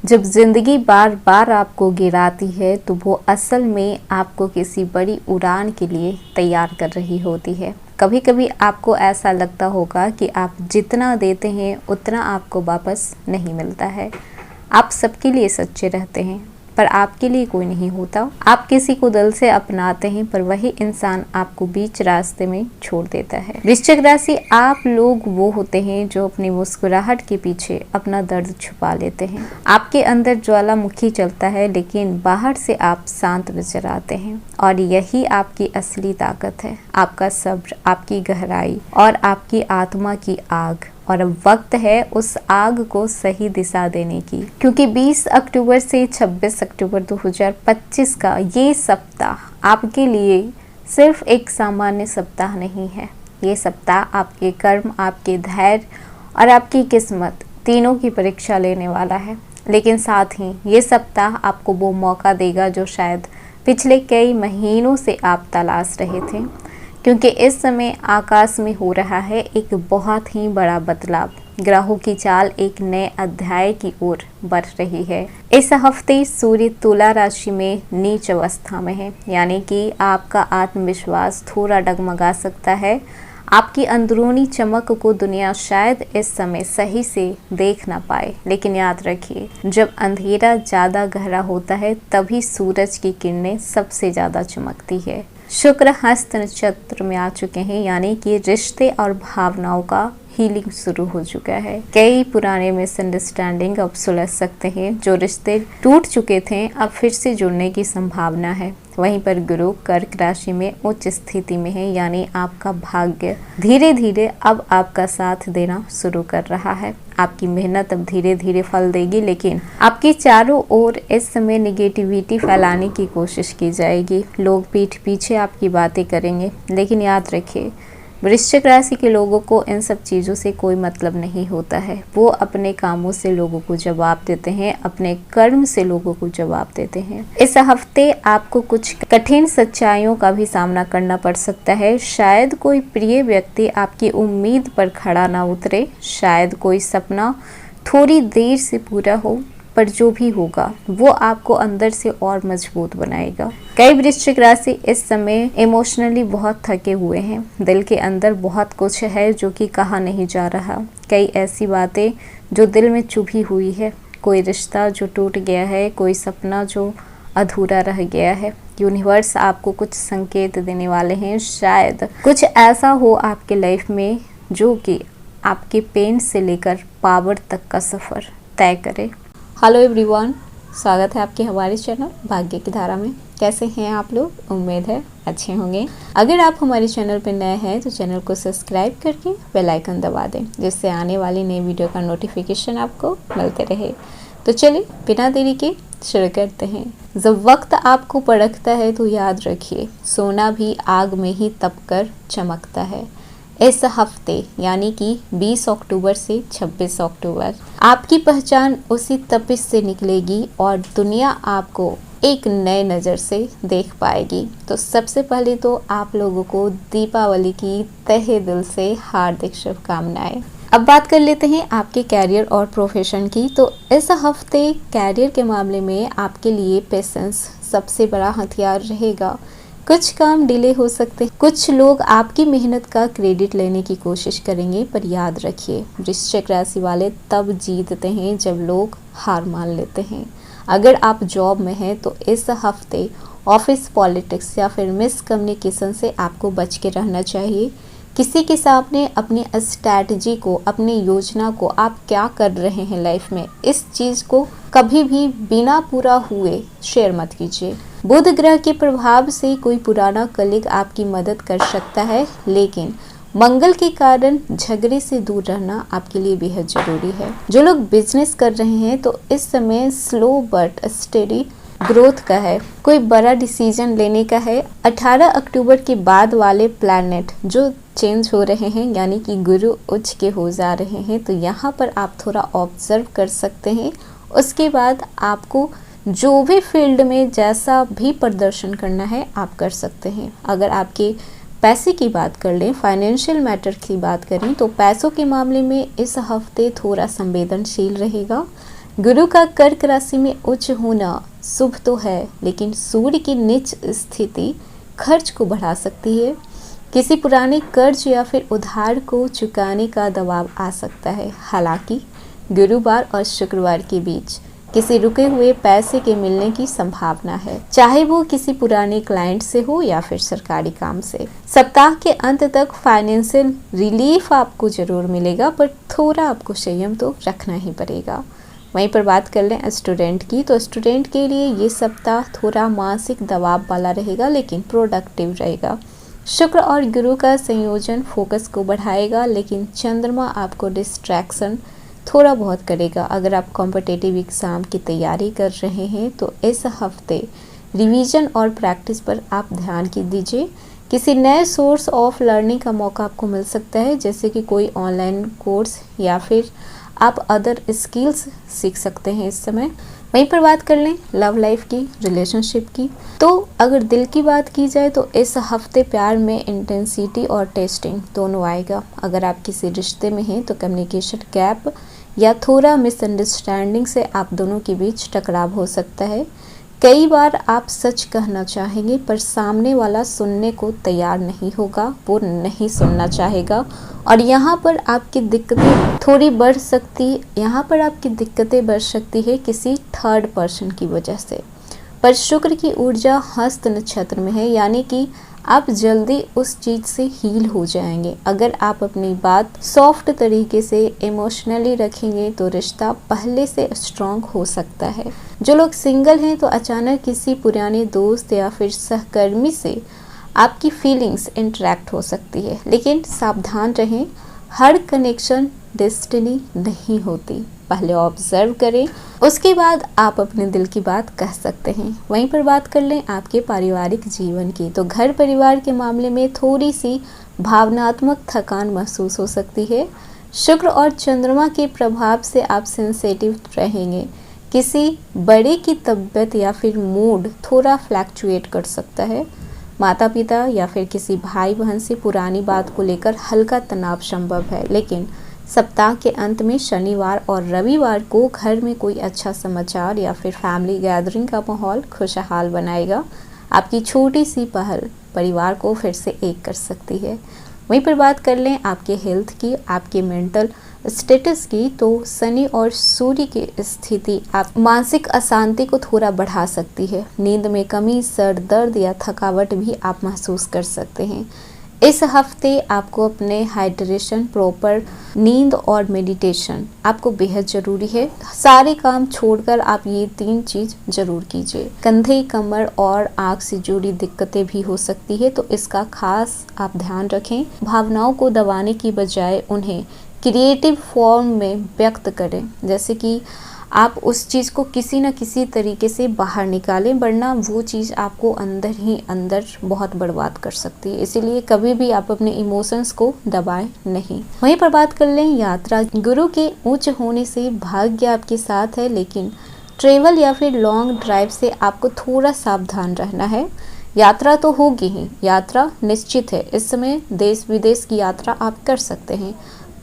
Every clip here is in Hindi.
जब जिंदगी बार बार आपको गिराती है तो वो असल में आपको किसी बड़ी उड़ान के लिए तैयार कर रही होती है। कभी कभी आपको ऐसा लगता होगा कि आप जितना देते हैं उतना आपको वापस नहीं मिलता है। आप सबके लिए सच्चे रहते हैं पर आपके लिए कोई नहीं होता। आप किसी को दिल से अपनाते हैं पर वही इंसान आपको बीच रास्ते में छोड़ देता है। वृश्चिक राशि, आप लोग वो होते हैं जो अपनी मुस्कुराहट के पीछे अपना दर्द छुपा लेते हैं। आपके अंदर ज्वालामुखी चलता है लेकिन बाहर से आप शांत नजर आते हैं और यही आपकी असली ताकत है। आपका सब्र, आपकी गहराई और आपकी आत्मा की आग। और अब वक्त है उस आग को सही दिशा देने की, क्योंकि 20 अक्टूबर से 26 अक्टूबर 2025 का ये सप्ताह आपके लिए सिर्फ एक सामान्य सप्ताह नहीं है। ये सप्ताह आपके कर्म, आपके धैर्य और आपकी किस्मत तीनों की परीक्षा लेने वाला है। लेकिन साथ ही ये सप्ताह आपको वो मौका देगा जो शायद पिछले कई महीनों से आप तलाश रहे थे, क्योंकि इस समय आकाश में हो रहा है एक बहुत ही बड़ा बदलाव। ग्रहों की चाल एक नए अध्याय की ओर बढ़ रही है। इस हफ्ते सूर्य तुला राशि में नीच अवस्था में है, यानी कि आपका आत्मविश्वास थोड़ा डगमगा सकता है। आपकी अंदरूनी चमक को दुनिया शायद इस समय सही से देख ना पाए, लेकिन याद रखिए, जब अंधेरा ज़्यादा गहरा होता है तभी सूरज की किरणें सबसे ज़्यादा चमकती है। शुक्र हस्त नक्षत्र में आ चुके हैं, यानी कि रिश्ते और भावनाओं का हीलिंग शुरू हो चुका है। कई पुराने मिसअंडरस्टैंडिंग अब सुलझ सकते हैं। जो रिश्ते टूट चुके थे अब फिर से जुड़ने की संभावना है। वहीं पर गुरु कर्क राशि में उच्च स्थिति में है, यानी आपका भाग्य धीरे धीरे अब आपका साथ देना शुरू कर रहा है। आपकी मेहनत अब धीरे धीरे फल देगी, लेकिन आपकी चारों ओर इस समय निगेटिविटी फैलाने की कोशिश की जाएगी। लोग पीठ पीछे आपकी बातें करेंगे, लेकिन याद रखिए, वृश्चिक राशि के लोगों को इन सब चीज़ों से कोई मतलब नहीं होता है। वो अपने कामों से लोगों को जवाब देते हैं, अपने कर्म से लोगों को जवाब देते हैं। इस हफ्ते आपको कुछ कठिन सच्चाइयों का भी सामना करना पड़ सकता है। शायद कोई प्रिय व्यक्ति आपकी उम्मीद पर खड़ा ना उतरे, शायद कोई सपना थोड़ी देर से पूरा हो, पर जो भी होगा वो आपको अंदर से और मजबूत बनाएगा। कई वृश्चिक राशि इस समय इमोशनली बहुत थके हुए हैं। दिल के अंदर बहुत कुछ है जो कि कहा नहीं जा रहा। कई ऐसी बातें जो दिल में चुभी हुई है, कोई रिश्ता जो टूट गया है, कोई सपना जो अधूरा रह गया है। यूनिवर्स आपको कुछ संकेत देने वाले हैं। शायद कुछ ऐसा हो आपके लाइफ में जो कि आपके पेन से लेकर पावर तक का सफ़र तय करे। हेलो एवरीवन, स्वागत है आपके हमारे चैनल भाग्य की धारा में। कैसे हैं आप लोग? उम्मीद है अच्छे होंगे। अगर आप हमारे चैनल पर नए हैं तो चैनल को सब्सक्राइब करके बेल आइकन दबा दें, जिससे आने वाली नई वीडियो का नोटिफिकेशन आपको मिलते रहे। तो चलिए बिना देरी के शुरू करते हैं। जब वक्त आपको परखता है तो याद रखिए, सोना भी आग में ही तपकर चमकता है। इस हफ्ते यानी कि 20 अक्टूबर से 26 अक्टूबर आपकी पहचान उसी तपिश से निकलेगी और दुनिया आपको एक नए नज़र से देख पाएगी। तो सबसे पहले तो आप लोगों को दीपावली की तहे दिल से हार्दिक शुभकामनाएं। अब बात कर लेते हैं आपके कैरियर और प्रोफेशन की। तो इस हफ्ते कैरियर के मामले में आपके लिए पेशेंस सबसे बड़ा हथियार रहेगा। कुछ काम डिले हो सकते हैं, कुछ लोग आपकी मेहनत का क्रेडिट लेने की कोशिश करेंगे, पर याद रखिए, वृश्चिक राशि वाले तब जीतते हैं जब लोग हार मान लेते हैं। अगर आप जॉब में हैं तो इस हफ्ते ऑफिस पॉलिटिक्स या फिर मिसकम्युनिकेशन से आपको बच के रहना चाहिए। किसी के सामने अपनी स्ट्रैटेजी को, अपनी योजना को, आप क्या कर रहे हैं लाइफ में, इस चीज़ को कभी भी बिना पूरा हुए शेयर मत कीजिए। बुध ग्रह के प्रभाव से कोई पुराना कलीग आपकी मदद कर सकता है, लेकिन मंगल के कारण झगड़े से दूर रहना आपके लिए बेहद जरूरी है। जो लोग बिजनेस कर रहे हैं तो इस समय स्लो बट स्टेडी ग्रोथ का है, कोई बड़ा डिसीजन लेने का है। 18 अक्टूबर के बाद वाले प्लैनेट जो चेंज हो रहे हैं, यानी कि गुरु उच्च के हो जा रहे हैं, तो यहाँ पर आप थोड़ा ऑब्जर्व कर सकते हैं। उसके बाद आपको जो भी फील्ड में जैसा भी प्रदर्शन करना है आप कर सकते हैं। अगर आपके पैसे की बात कर लें, फाइनेंशियल मैटर की बात करें, तो पैसों के मामले में इस हफ्ते थोड़ा संवेदनशील रहेगा। गुरु का कर्क राशि में उच्च होना शुभ तो है, लेकिन सूर्य की नीच स्थिति खर्च को बढ़ा सकती है। किसी पुराने कर्ज या फिर उधार को चुकाने का दबाव आ सकता है। हालांकि गुरुवार और शुक्रवार के बीच किसी रुके हुए पैसे के मिलने की संभावना है, चाहे वो किसी पुराने क्लाइंट से हो या फिर सरकारी काम से। सप्ताह के अंत तक फाइनेंशियल रिलीफ आपको जरूर मिलेगा, पर थोड़ा आपको संयम तो रखना ही पड़ेगा। वहीं पर बात कर लें स्टूडेंट की, तो स्टूडेंट के लिए ये सप्ताह थोड़ा मानसिक दबाव वाला रहेगा, लेकिन प्रोडक्टिव रहेगा। शुक्र और गुरु का संयोजन फोकस को बढ़ाएगा, लेकिन चंद्रमा आपको डिस्ट्रैक्शन थोड़ा बहुत करेगा। अगर आप कॉम्पिटिटिव एग्ज़ाम की तैयारी कर रहे हैं तो इस हफ्ते रिवीजन और प्रैक्टिस पर आप ध्यान दीजिए। किसी नए सोर्स ऑफ लर्निंग का मौका आपको मिल सकता है, जैसे कि कोई ऑनलाइन कोर्स या फिर आप अदर स्किल्स सीख सकते हैं इस समय। वहीं पर बात कर लें लव लाइफ की, रिलेशनशिप की, तो अगर दिल की बात की जाए तो इस हफ्ते प्यार में इंटेंसिटी और टेस्टिंग दोनों आएगा। अगर आप किसी रिश्ते में हैं तो कम्युनिकेशन गैप या थोड़ा मिसअंडरस्टैंडिंग से आप दोनों के बीच टकराव हो सकता है। कई बार आप सच कहना चाहेंगे पर सामने वाला सुनने को तैयार नहीं होगा, वो नहीं सुनना चाहेगा और यहाँ पर आपकी दिक्कतें थोड़ी बढ़ सकती है किसी थर्ड पर्सन की वजह से। पर शुक्र की ऊर्जा हस्त नक्षत्र में है, यानी कि आप जल्दी उस चीज़ से हील हो जाएंगे। अगर आप अपनी बात सॉफ्ट तरीके से इमोशनली रखेंगे तो रिश्ता पहले से स्ट्रॉन्ग हो सकता है। जो लोग सिंगल हैं तो अचानक किसी पुराने दोस्त या फिर सहकर्मी से आपकी फीलिंग्स इंटरेक्ट हो सकती है, लेकिन सावधान रहें, हर कनेक्शन डेस्टिनी नहीं होती। पहले ऑब्जर्व करें, उसके बाद आप अपने दिल की बात कह सकते हैं। वहीं पर बात कर लें आपके पारिवारिक जीवन की, तो घर परिवार के मामले में थोड़ी सी भावनात्मक थकान महसूस हो सकती है। शुक्र और चंद्रमा के प्रभाव से आप सेंसिटिव रहेंगे। किसी बड़े की तबीयत या फिर मूड थोड़ा फ्लैक्चुएट कर सकता है। माता पिता या फिर किसी भाई बहन से पुरानी बात को लेकर हल्का तनाव संभव है, लेकिन सप्ताह के अंत में शनिवार और रविवार को घर में कोई अच्छा समाचार या फिर फैमिली गैदरिंग का माहौल खुशहाल बनाएगा। आपकी छोटी सी पहल परिवार को फिर से एक कर सकती है। वहीं पर बात कर लें आपके हेल्थ की, आपके मेंटल स्टेटस की, तो शनि और सूर्य की स्थिति आप मानसिक अशांति को थोड़ा बढ़ा सकती है। नींद में कमी, सर दर्द या थकावट भी आप महसूस कर सकते हैं। इस हफ्ते आपको अपने हाइड्रेशन, प्रॉपर नींद और मेडिटेशन आपको बेहद ज़रूरी है। सारे काम छोड़कर आप ये 3 चीज़ ज़रूर कीजिए। कंधे, कमर और आँख से जुड़ी दिक्कतें भी हो सकती है, तो इसका खास आप ध्यान रखें। भावनाओं को दबाने की बजाय उन्हें क्रिएटिव फॉर्म में व्यक्त करें, जैसे कि आप उस चीज़ को किसी न किसी तरीके से बाहर निकालें, वरना वो चीज़ आपको अंदर ही अंदर बहुत बर्बाद कर सकती है। इसीलिए कभी भी आप अपने इमोशंस को दबाएं नहीं। वहीं पर बात कर लें यात्रा। गुरु के उच्च होने से भाग्य आपके साथ है, लेकिन ट्रेवल या फिर लॉन्ग ड्राइव से आपको थोड़ा सावधान रहना है। यात्रा तो होगी ही, यात्रा निश्चित है। इस समय देश विदेश की यात्रा आप कर सकते हैं,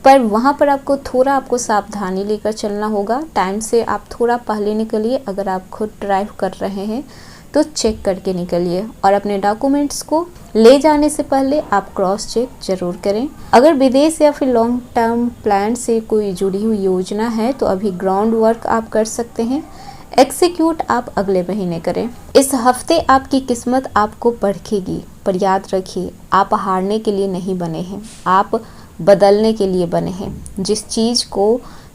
पर वहाँ पर आपको सावधानी लेकर चलना होगा। टाइम से आप थोड़ा पहले निकलिए। अगर आप खुद ड्राइव कर रहे हैं तो चेक करके निकलिए और अपने डॉक्यूमेंट्स को ले जाने से पहले आप क्रॉस चेक जरूर करें। अगर विदेश या फिर लॉन्ग टर्म प्लान से कोई जुड़ी हुई योजना है तो अभी ग्राउंड वर्क आप कर सकते हैं, एग्जीक्यूट आप अगले महीने करें। इस हफ्ते आपकी किस्मत आपको परखेगी, पर याद रखिए आप हारने के लिए नहीं बने हैं, आप बदलने के लिए बने हैं।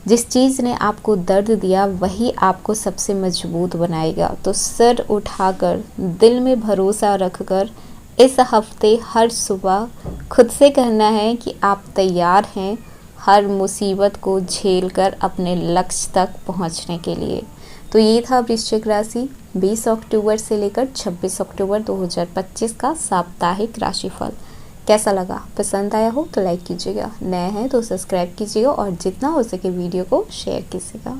जिस चीज़ ने आपको दर्द दिया वही आपको सबसे मजबूत बनाएगा। तो सर उठाकर, दिल में भरोसा रखकर इस हफ्ते हर सुबह खुद से कहना है कि आप तैयार हैं हर मुसीबत को झेलकर अपने लक्ष्य तक पहुंचने के लिए। तो ये था वृश्चिक राशि 20 अक्टूबर से लेकर 26 अक्टूबर 2025 का साप्ताहिक राशिफल। कैसा लगा? पसंद आया हो तो लाइक कीजिएगा, नए हैं तो सब्सक्राइब कीजिएगा और जितना हो सके वीडियो को शेयर कीजिएगा।